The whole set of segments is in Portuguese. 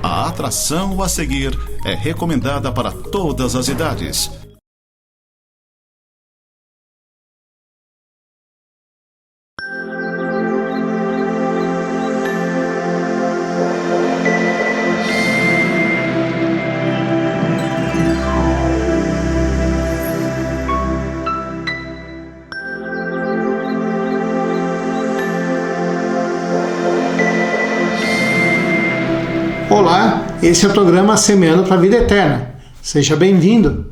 A atração a seguir é recomendada para todas as idades. Olá, esse é o programa Semeando para a Vida Eterna. Seja bem-vindo.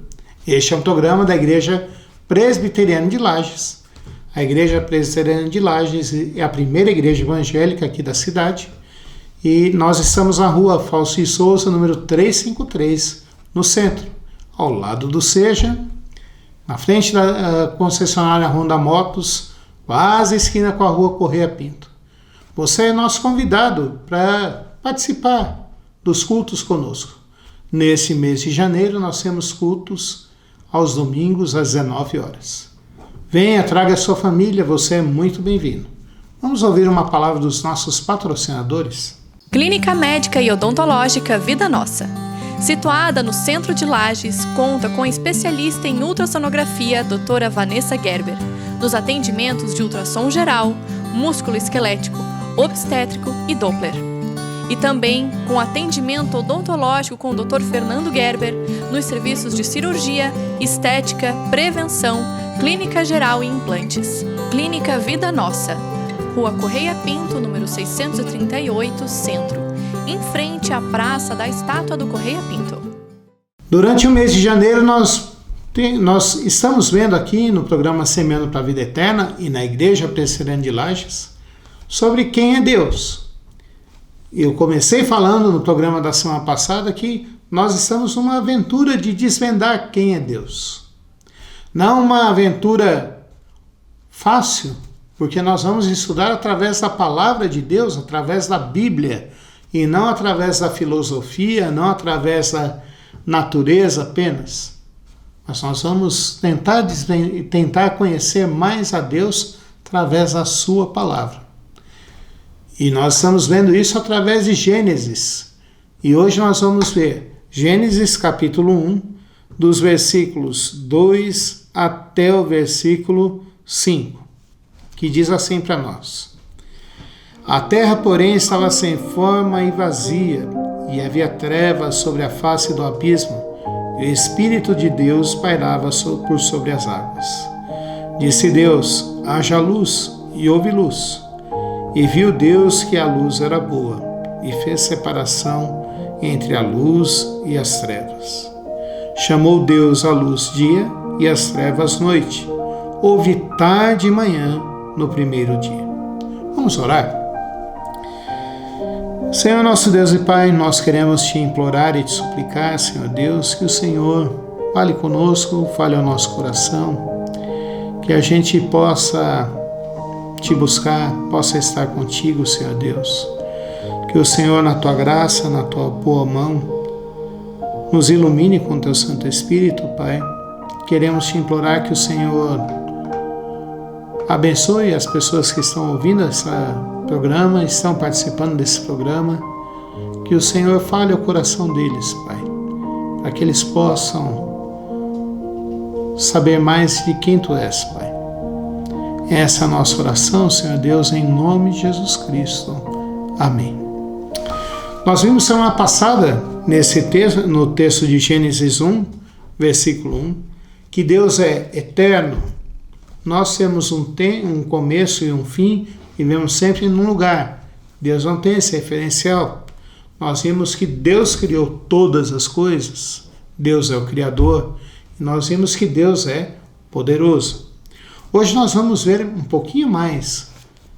Este é um programa da Igreja Presbiteriana de Lages. A Igreja Presbiteriana de Lages é a primeira igreja evangélica aqui da cidade e nós estamos na rua Falso e Souza, número 353, no centro, ao lado do Seja, na frente da concessionária Honda Motos, quase esquina com a rua Correia Pinto. Você é nosso convidado para participar dos cultos conosco. Nesse mês de janeiro nós temos cultos aos domingos às 19 horas. Venha, traga a sua família, você é muito bem-vindo. Vamos ouvir uma palavra dos nossos patrocinadores? Clínica Médica e Odontológica Vida Nossa. Situada no centro de Lages, conta com a especialista em ultrassonografia, doutora Vanessa Gerber, nos atendimentos de ultrassom geral, músculo esquelético, obstétrico e Doppler. E também com atendimento odontológico com o Dr. Fernando Gerber nos serviços de cirurgia, estética, prevenção, clínica geral e implantes. Clínica Vida Nossa, Rua Correia Pinto, número 638, Centro, em frente à Praça da Estátua do Correia Pinto. Durante o mês de janeiro nós estamos vendo aqui no programa Semeando para a Vida Eterna e na Igreja Presbiteriana de Lages sobre quem é Deus. Eu comecei falando no programa da semana passada que nós estamos numa aventura de desvendar quem é Deus. Não uma aventura fácil, porque nós vamos estudar através da palavra de Deus, através da Bíblia, e não através da filosofia, não através da natureza apenas. Mas nós vamos tentar conhecer mais a Deus através da sua palavra. E nós estamos vendo isso através de Gênesis. E hoje nós vamos ver Gênesis capítulo 1, dos versículos 2 até o versículo 5, que diz assim para nós: A terra, porém, estava sem forma e vazia, e havia trevas sobre a face do abismo, e o Espírito de Deus pairava por sobre as águas. Disse Deus: haja luz, e houve luz. E viu Deus que a luz era boa, e fez separação entre a luz e as trevas. Chamou Deus a luz dia, e as trevas noite. Houve tarde e manhã no primeiro dia. Vamos orar? Senhor nosso Deus e Pai, nós queremos te implorar e te suplicar, Senhor Deus, que o Senhor fale conosco, fale ao nosso coração, que a gente possa te buscar, possa estar contigo, Senhor Deus. Que o Senhor, na tua graça, na tua boa mão, nos ilumine com teu Santo Espírito, Pai. Queremos te implorar que o Senhor abençoe as pessoas que estão ouvindo esse programa, estão participando desse programa. Que o Senhor fale ao coração deles, Pai, para que eles possam saber mais de quem tu és, Pai. Essa é a nossa oração, Senhor Deus, em nome de Jesus Cristo. Amém. Nós vimos semana passada, no texto de Gênesis 1, versículo 1, que Deus é eterno. Nós temos um começo e um fim, e vivemos sempre num lugar. Deus não tem esse referencial. Nós vimos que Deus criou todas as coisas. Deus é o Criador. E nós vimos que Deus é poderoso. Hoje nós vamos ver um pouquinho mais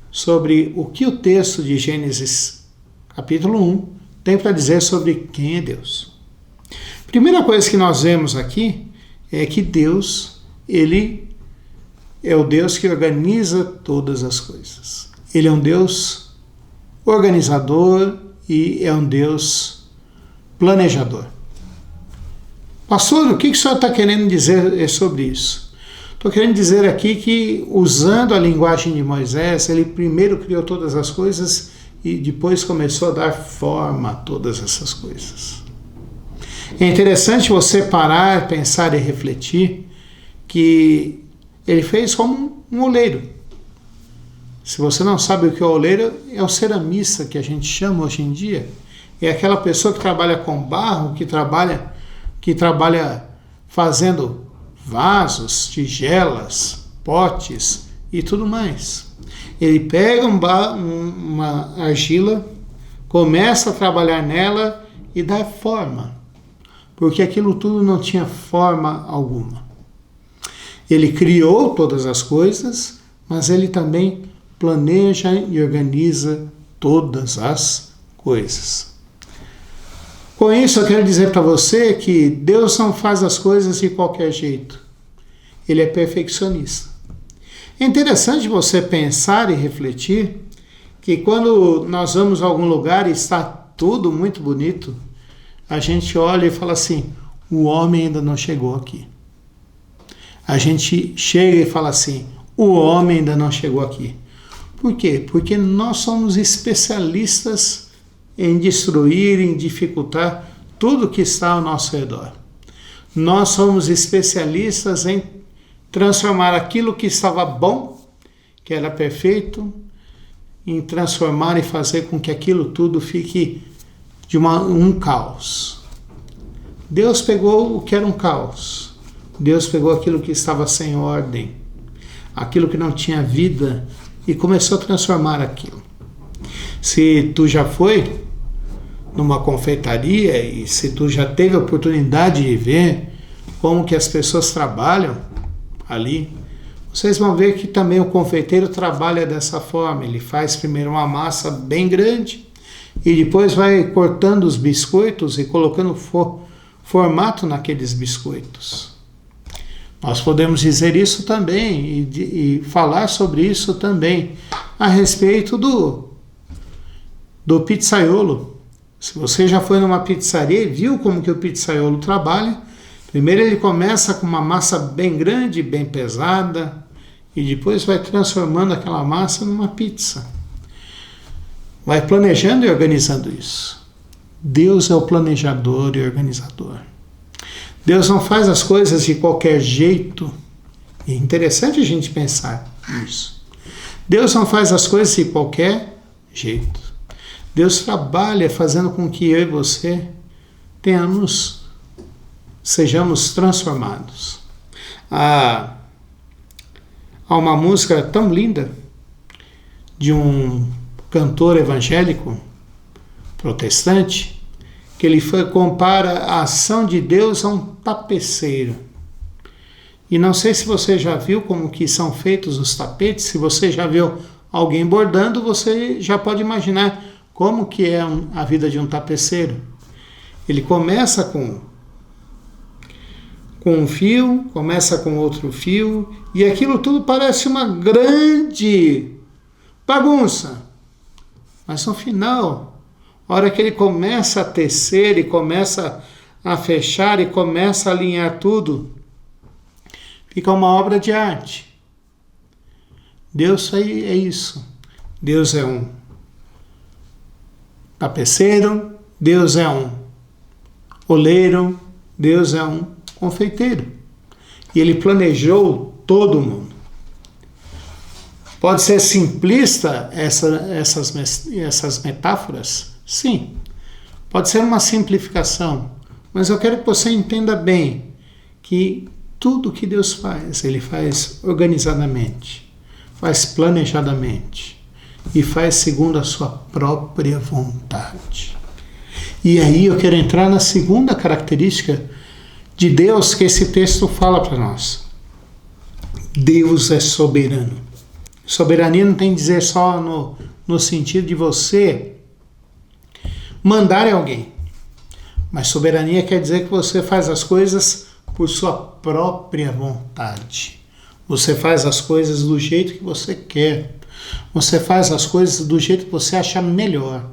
sobre o que o texto de Gênesis, capítulo 1, tem para dizer sobre quem é Deus. Primeira coisa que nós vemos aqui é que Deus, Ele é o Deus que organiza todas as coisas. Ele é um Deus organizador e é um Deus planejador. Pastor, o que o senhor está querendo dizer sobre isso? Estou querendo dizer aqui que, usando a linguagem de Moisés, ele primeiro criou todas as coisas e depois começou a dar forma a todas essas coisas. É interessante você parar, pensar e refletir que ele fez como um oleiro. Se você não sabe o que é o oleiro, é o ceramista que a gente chama hoje em dia. É aquela pessoa que trabalha com barro, que trabalha fazendo vasos, tigelas, potes e tudo mais. Ele pega uma argila, começa a trabalhar nela e dá forma, porque aquilo tudo não tinha forma alguma. Ele criou todas as coisas, mas ele também planeja e organiza todas as coisas. Com isso eu quero dizer para você que Deus não faz as coisas de qualquer jeito. Ele é perfeccionista. É interessante você pensar e refletir que quando nós vamos a algum lugar e está tudo muito bonito, a gente olha e fala assim, o homem ainda não chegou aqui. A gente chega e fala assim, o homem ainda não chegou aqui. Por quê? Porque nós somos especialistas em destruir, em dificultar tudo que está ao nosso redor. Nós somos especialistas em transformar aquilo que estava bom, que era perfeito, em transformar e fazer com que aquilo tudo fique de um caos. Deus pegou o que era um caos. Deus pegou aquilo que estava sem ordem, aquilo que não tinha vida, e começou a transformar aquilo. Se tu já foi numa confeitaria e se tu já teve a oportunidade de ver como que as pessoas trabalham ali, vocês vão ver que também o confeiteiro trabalha dessa forma. Ele faz primeiro uma massa bem grande e depois vai cortando os biscoitos e colocando formato naqueles biscoitos. Nós podemos dizer isso também e falar sobre isso também a respeito do pizzaiolo. Se você já foi numa pizzaria e viu como que o pizzaiolo trabalha, primeiro ele começa com uma massa bem grande, bem pesada, e depois vai transformando aquela massa numa pizza. Vai planejando e organizando isso. Deus é o planejador e organizador. Deus não faz as coisas de qualquer jeito. É interessante a gente pensar nisso. Deus não faz as coisas de qualquer jeito. Deus trabalha fazendo com que eu e você sejamos transformados. Há uma música tão linda de um cantor evangélico protestante que ele compara a ação de Deus a um tapeceiro. E não sei se você já viu como que são feitos os tapetes. Se você já viu alguém bordando, você já pode imaginar como que é a vida de um tapeceiro. Ele começa com um fio, começa com outro fio, e aquilo tudo parece uma grande bagunça. Mas no final, a hora que ele começa a tecer e começa a fechar e começa a alinhar tudo, fica uma obra de arte. Deus é isso. Deus é um tapeceiro, Deus é um oleiro, Deus é um confeiteiro. E ele planejou todo mundo. Pode ser simplista essas metáforas? Sim. Pode ser uma simplificação. Mas eu quero que você entenda bem que tudo que Deus faz, Ele faz organizadamente, faz planejadamente e faz segundo a sua própria vontade. E aí eu quero entrar na segunda característica de Deus que esse texto fala para nós. Deus é soberano. Soberania não tem que dizer só no sentido de você mandar em alguém. Mas soberania quer dizer que você faz as coisas por sua própria vontade. Você faz as coisas do jeito que você quer. Você faz as coisas do jeito que você acha melhor.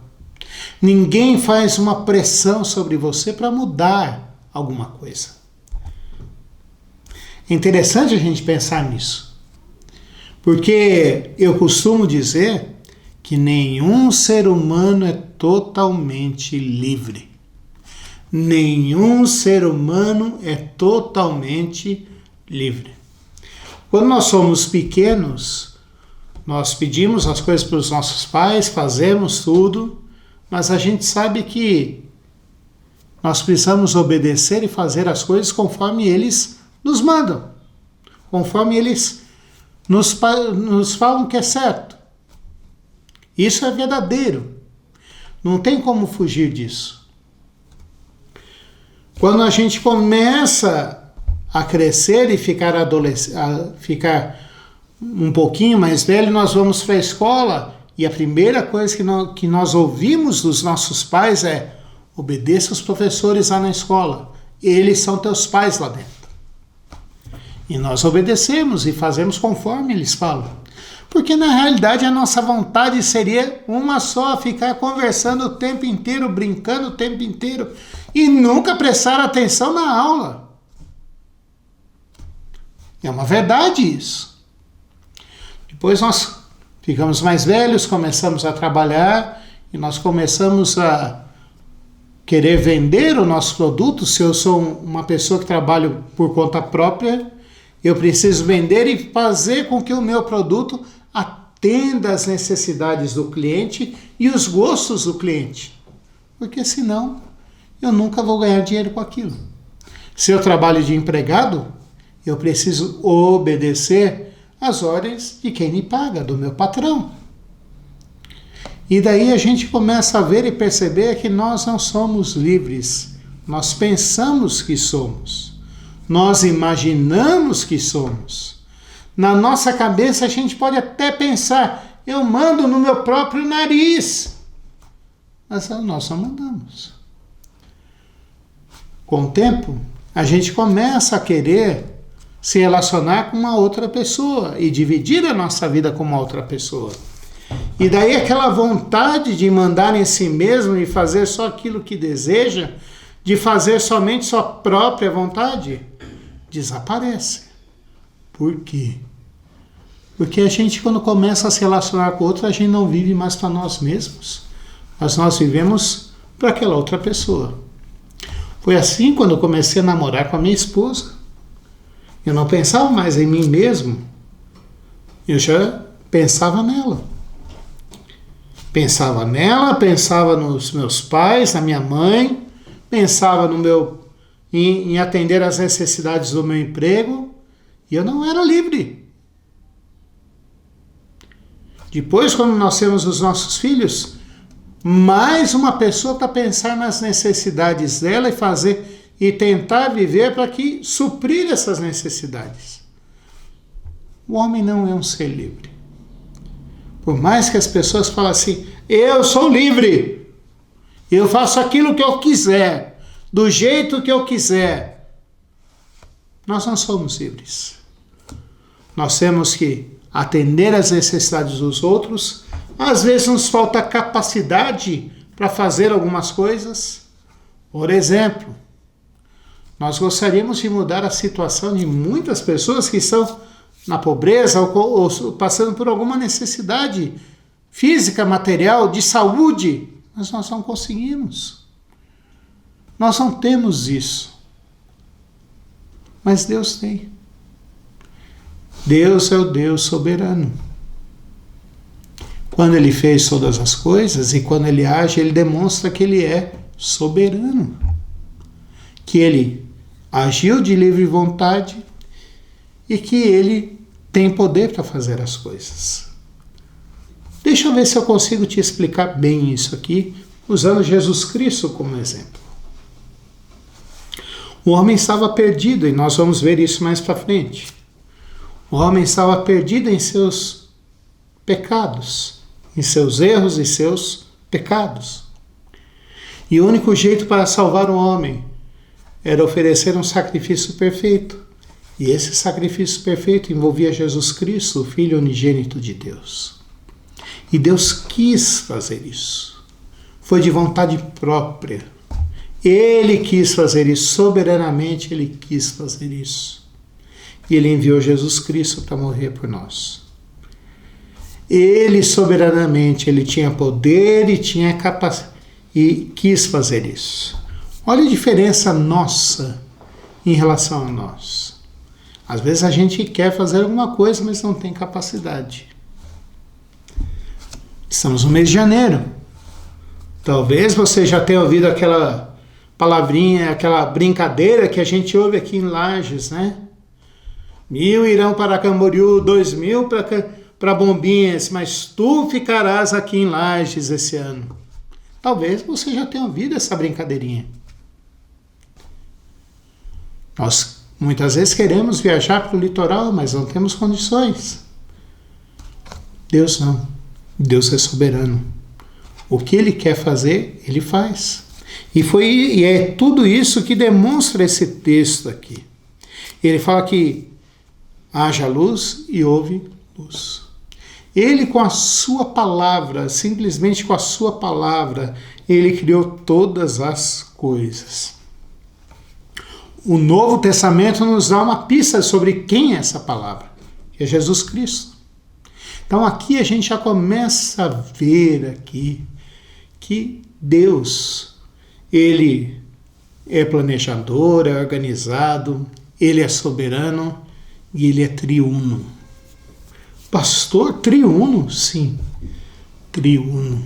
Ninguém faz uma pressão sobre você para mudar alguma coisa. É interessante a gente pensar nisso. Porque eu costumo dizer que nenhum ser humano é totalmente livre. Nenhum ser humano é totalmente livre. Quando nós somos pequenos, nós pedimos as coisas para os nossos pais, fazemos tudo, mas a gente sabe que nós precisamos obedecer e fazer as coisas conforme eles nos mandam, conforme eles nos falam que é certo. Isso é verdadeiro. Não tem como fugir disso. Quando a gente começa a crescer e ficar um pouquinho mais velho, nós vamos para a escola e a primeira coisa que nós ouvimos dos nossos pais é: obedeça os professores lá na escola. Eles são teus pais lá dentro. E nós obedecemos e fazemos conforme eles falam. Porque na realidade a nossa vontade seria uma só: ficar conversando o tempo inteiro, brincando o tempo inteiro e nunca prestar atenção na aula. É uma verdade isso. Depois nós ficamos mais velhos, começamos a trabalhar e nós começamos a querer vender o nosso produto. Se eu sou uma pessoa que trabalha por conta própria, eu preciso vender e fazer com que o meu produto atenda às necessidades do cliente e os gostos do cliente. Porque senão eu nunca vou ganhar dinheiro com aquilo. Se eu trabalho de empregado, eu preciso obedecer às ordens de quem me paga, do meu patrão. E daí a gente começa a ver e perceber que nós não somos livres. Nós pensamos que somos. Nós imaginamos que somos. Na nossa cabeça a gente pode até pensar: eu mando no meu próprio nariz. Mas nós não mandamos. Com o tempo, a gente começa a querer se relacionar com uma outra pessoa e dividir a nossa vida com uma outra pessoa. E daí aquela vontade de mandar em si mesmo e fazer só aquilo que deseja, de fazer somente sua própria vontade, desaparece. Por quê? Porque a gente, quando começa a se relacionar com outro, a gente não vive mais para nós mesmos, mas nós vivemos para aquela outra pessoa. Foi assim quando eu comecei a namorar com a minha esposa. Eu não pensava mais em mim mesmo, eu já pensava nela. Pensava nela, pensava nos meus pais, na minha mãe, pensava em atender às necessidades do meu emprego, e eu não era livre. Depois, quando nós temos os nossos filhos, mais uma pessoa para pensar nas necessidades dela e tentar viver para suprir essas necessidades. O homem não é um ser livre. Por mais que as pessoas falem assim: eu sou livre, eu faço aquilo que eu quiser, do jeito que eu quiser. Nós não somos livres. Nós temos que atender às necessidades dos outros. Às vezes nos falta capacidade para fazer algumas coisas. Por exemplo, nós gostaríamos de mudar a situação de muitas pessoas que estão na pobreza ou passando por alguma necessidade física, material, de saúde, mas nós não conseguimos. Nós não temos isso. Mas Deus tem. Deus é o Deus soberano. Quando Ele fez todas as coisas e quando Ele age, Ele demonstra que Ele é soberano. Que Ele agiu de livre vontade e que Ele tem poder para fazer as coisas. Deixa eu ver se eu consigo te explicar bem isso aqui, usando Jesus Cristo como exemplo. O homem estava perdido, e nós vamos ver isso mais para frente. O homem estava perdido em seus pecados, em seus erros e seus pecados. E o único jeito para salvar o homem era oferecer um sacrifício perfeito. E esse sacrifício perfeito envolvia Jesus Cristo, o Filho unigênito de Deus. E Deus quis fazer isso. Foi de vontade própria. Ele quis fazer isso, soberanamente Ele quis fazer isso. E Ele enviou Jesus Cristo para morrer por nós. Ele soberanamente, ele tinha poder e tinha capacidade e quis fazer isso. Olha a diferença nossa em relação a nós. Às vezes a gente quer fazer alguma coisa, mas não tem capacidade. Estamos no mês de janeiro. Talvez você já tenha ouvido aquela palavrinha, aquela brincadeira que a gente ouve aqui em Lages, né? 1.000 irão para Camboriú, 2.000 para Bombinhas, mas tu ficarás aqui em Lages esse ano. Talvez você já tenha ouvido essa brincadeirinha. Nós muitas vezes queremos viajar para o litoral, mas não temos condições. Deus não. Deus é soberano. O que Ele quer fazer, Ele faz. E é tudo isso que demonstra esse texto aqui. Ele fala que haja luz e houve luz. Ele, com a sua palavra, simplesmente com a sua palavra, Ele criou todas as coisas. O Novo Testamento nos dá uma pista sobre quem é essa palavra, que é Jesus Cristo. Então aqui a gente já começa a ver aqui que Deus, Ele é planejador, é organizado, Ele é soberano e Ele é triuno. Pastor, triuno? Sim, triuno.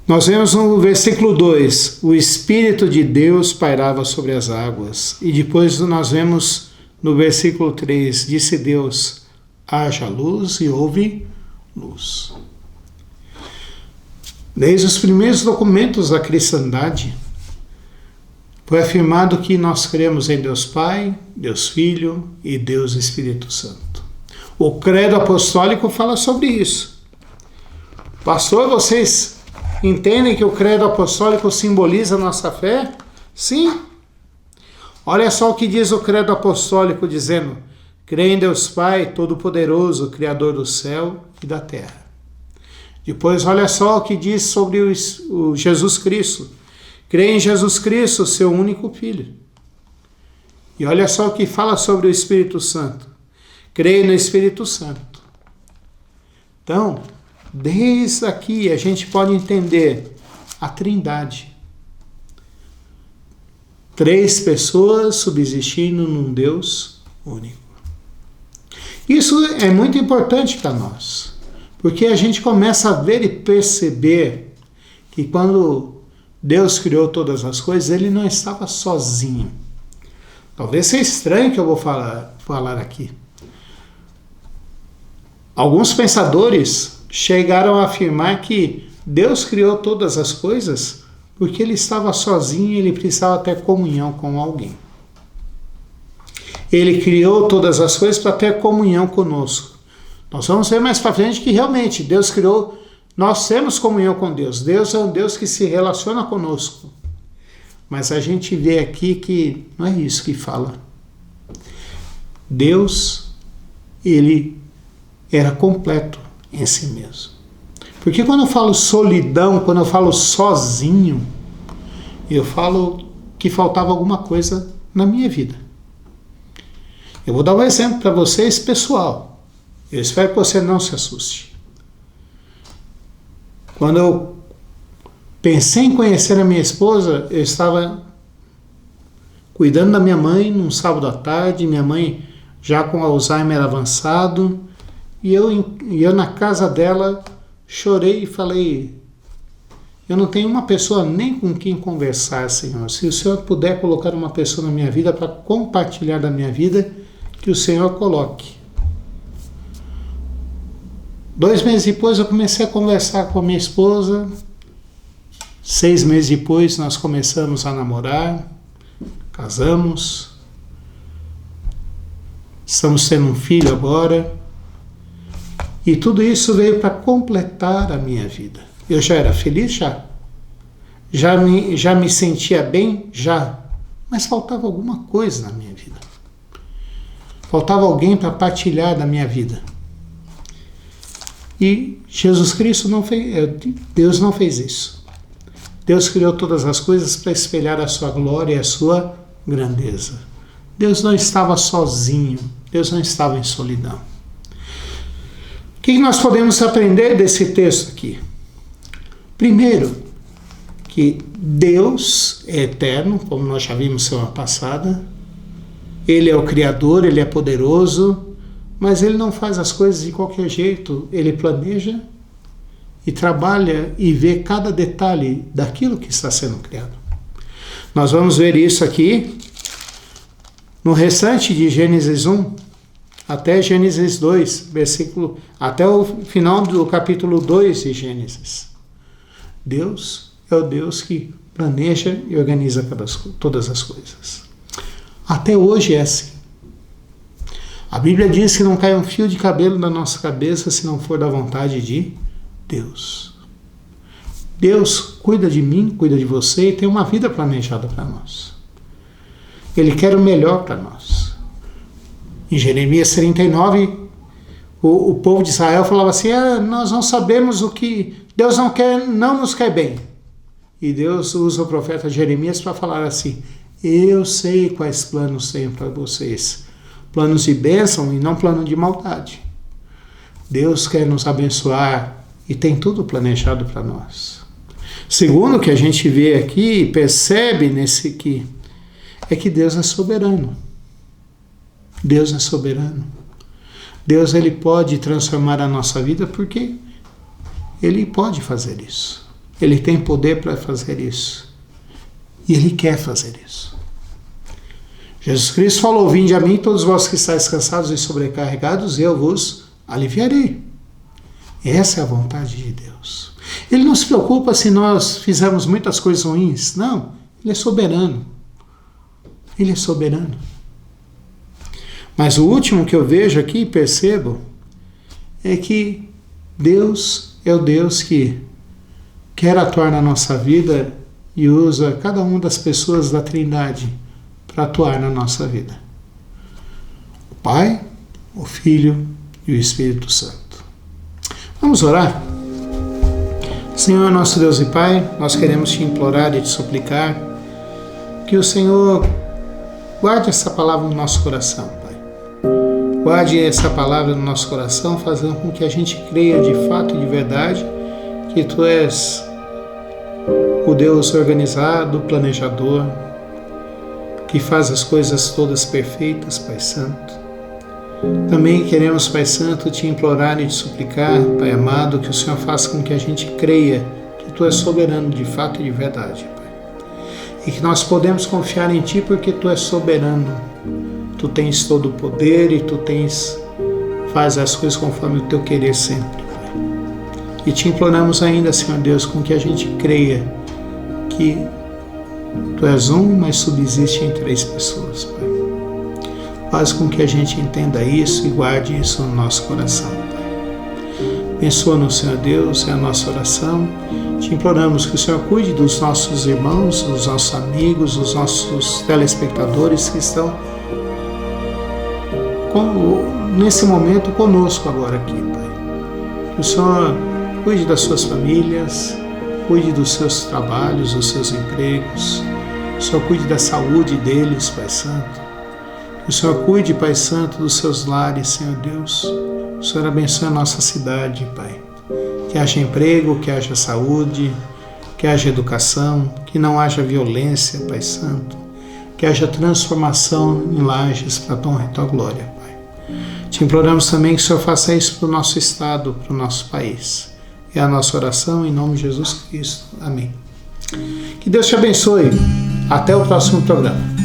Nós vemos no versículo 2, o Espírito de Deus pairava sobre as águas. E depois nós vemos no versículo 3, disse Deus, haja luz e houve luz. Desde os primeiros documentos da cristandade, foi afirmado que nós cremos em Deus Pai, Deus Filho e Deus Espírito Santo. O credo apostólico fala sobre isso. Pastor, vocês entendem que o credo apostólico simboliza a nossa fé? Sim. Olha só o que diz o credo apostólico, dizendo: creio em Deus Pai, Todo-Poderoso, Criador do céu e da terra. Depois olha só o que diz sobre o Jesus Cristo. Creio em Jesus Cristo, seu único Filho. E olha só o que fala sobre o Espírito Santo. Creio no Espírito Santo. Então, desde aqui a gente pode entender a Trindade. 3 pessoas subsistindo num Deus único. Isso é muito importante para nós, porque a gente começa a ver e perceber que quando Deus criou todas as coisas, Ele não estava sozinho. Talvez seja estranho que eu vou falar aqui. Alguns pensadores chegaram a afirmar que Deus criou todas as coisas porque Ele estava sozinho e Ele precisava ter comunhão com alguém. Ele criou todas as coisas para ter comunhão conosco. Nós vamos ver mais para frente que realmente Deus criou, nós temos comunhão com Deus. Deus é um Deus que se relaciona conosco. Mas a gente vê aqui que não é isso que fala. Deus, Ele era completo em si mesmo. Porque quando eu falo solidão, quando eu falo sozinho, eu falo que faltava alguma coisa na minha vida. Eu vou dar um exemplo para vocês pessoal. Eu espero que você não se assuste. Quando eu pensei em conhecer a minha esposa, eu estava cuidando da minha mãe num sábado à tarde, minha mãe já com Alzheimer avançado, e eu na casa dela chorei e falei: eu não tenho uma pessoa nem com quem conversar, Senhor. Se o Senhor puder colocar uma pessoa na minha vida para compartilhar da minha vida, que o Senhor coloque. 2 meses depois eu comecei a conversar com a minha esposa. 6 meses depois nós começamos a namorar, casamos, estamos tendo um filho agora, e tudo isso veio para completar a minha vida. Eu já era feliz? Já me sentia bem? Já. Mas faltava alguma coisa na minha vida. Faltava alguém para partilhar da minha vida. E Jesus Cristo não fez, Deus não fez isso. Deus criou todas as coisas para espelhar a sua glória e a sua grandeza. Deus não estava sozinho, Deus não estava em solidão. O que nós podemos aprender desse texto aqui? Primeiro, que Deus é eterno, como nós já vimos semana passada. Ele é o Criador, Ele é poderoso, mas Ele não faz as coisas de qualquer jeito. Ele planeja e trabalha e vê cada detalhe daquilo que está sendo criado. Nós vamos ver isso aqui no restante de Gênesis 1 até Gênesis 2, até o final do capítulo 2 de Gênesis. Deus é o Deus que planeja e organiza todas as coisas. Até hoje é assim. A Bíblia diz que não cai um fio de cabelo da nossa cabeça se não for da vontade de Deus. Deus cuida de mim, cuida de você e tem uma vida planejada para nós. Ele quer o melhor para nós. Em Jeremias 39, o povo de Israel falava assim, nós não sabemos o que Deus não nos quer bem. E Deus usa o profeta Jeremias para falar assim, eu sei quais planos tenho para vocês. Planos de bênção e não plano de maldade. Deus quer nos abençoar e tem tudo planejado para nós. Segundo o que a gente vê aqui e percebe nesse aqui, é que Deus é soberano. Deus é soberano. Deus ele pode transformar a nossa vida porque Ele pode fazer isso. Ele tem poder para fazer isso. E Ele quer fazer isso. Jesus Cristo falou, vinde a mim todos vós que estáis cansados e sobrecarregados, eu vos aliviarei. Essa é a vontade de Deus. Ele não se preocupa se nós fizermos muitas coisas ruins. Não, Ele é soberano. Ele é soberano. Mas o último que eu vejo aqui e percebo é que Deus é o Deus que quer atuar na nossa vida e usa cada uma das pessoas da Trindade para atuar na nossa vida. O Pai, o Filho e o Espírito Santo. Vamos orar? Senhor, nosso Deus e Pai, nós queremos te implorar e te suplicar que o Senhor guarde essa palavra no nosso coração, Pai. Guarde essa palavra no nosso coração, fazendo com que a gente creia de fato e de verdade que Tu és o Deus organizado, planejador, que faz as coisas todas perfeitas, Pai Santo. Também queremos, Pai Santo, te implorar e te suplicar, Pai amado, que o Senhor faça com que a gente creia que Tu és soberano de fato e de verdade, Pai. E que nós podemos confiar em Ti porque Tu és soberano. Tu tens todo o poder e Tu faz as coisas conforme o Teu querer sempre, Pai. E te imploramos ainda, Senhor Deus, com que a gente creia que Tu és um, mas subsiste em 3 pessoas, Pai. Faz com que a gente entenda isso e guarde isso no nosso coração, Pai. Abençoa-nos, Senhor Deus, é a nossa oração. Te imploramos que o Senhor cuide dos nossos irmãos, dos nossos amigos, dos nossos telespectadores que estão nesse momento conosco agora aqui, Pai. Que o Senhor cuide das suas famílias, cuide dos seus trabalhos, dos seus empregos. O Senhor cuide da saúde deles, Pai Santo. Que o Senhor cuide, Pai Santo, dos seus lares, Senhor Deus. O Senhor abençoe a nossa cidade, Pai. Que haja emprego, que haja saúde, que haja educação, que não haja violência, Pai Santo. Que haja transformação em Lages para a tua honra e tua glória, Pai. Te imploramos também que o Senhor faça isso para o nosso estado, para o nosso país. É a nossa oração em nome de Jesus Cristo. Amém. Que Deus te abençoe. Até o próximo programa.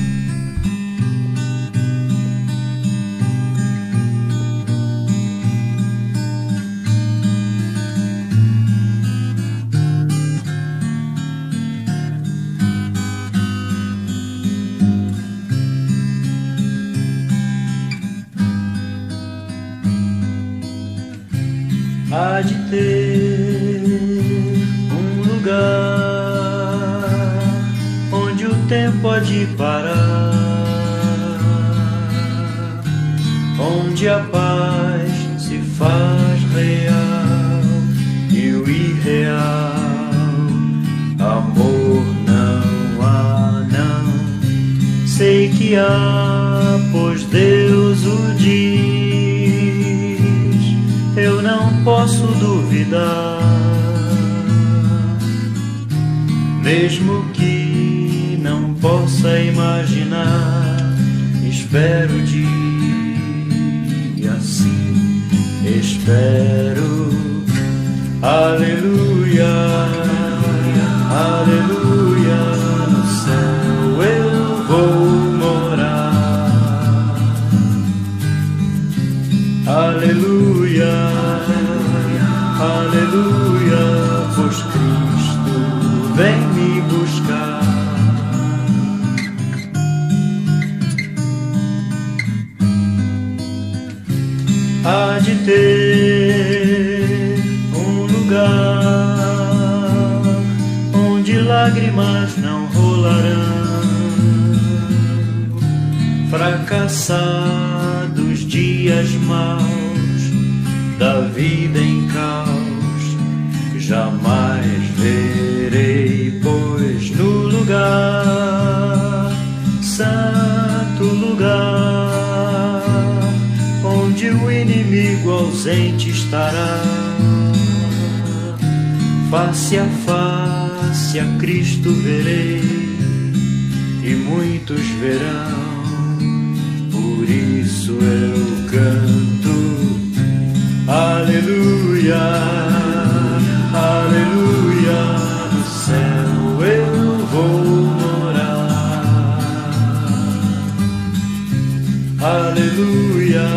Há de ter um lugar onde o tempo pode parar, onde a paz se faz real e o irreal amor não há, não. Sei que há, pois Deus o diz, eu não posso duvidar, mesmo que não possa imaginar. Espero o dia assim, espero. Aleluia, aleluia, no céu eu vou morar. Aleluia, aleluia, pois Cristo vem me buscar. Há de ter um lugar onde lágrimas não rolarão, fracassados dias maus da vida em caos, jamais verei, pois no lugar, santo lugar, onde o inimigo ausente estará, face a face a Cristo verei, e muitos verão, por isso eu canto. Aleluia, aleluia, no céu eu vou morar. Aleluia,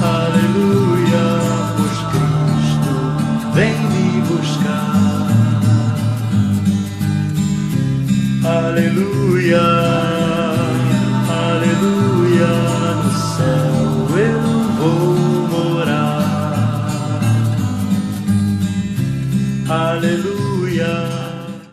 aleluia, pois Cristo vem me buscar. Aleluia.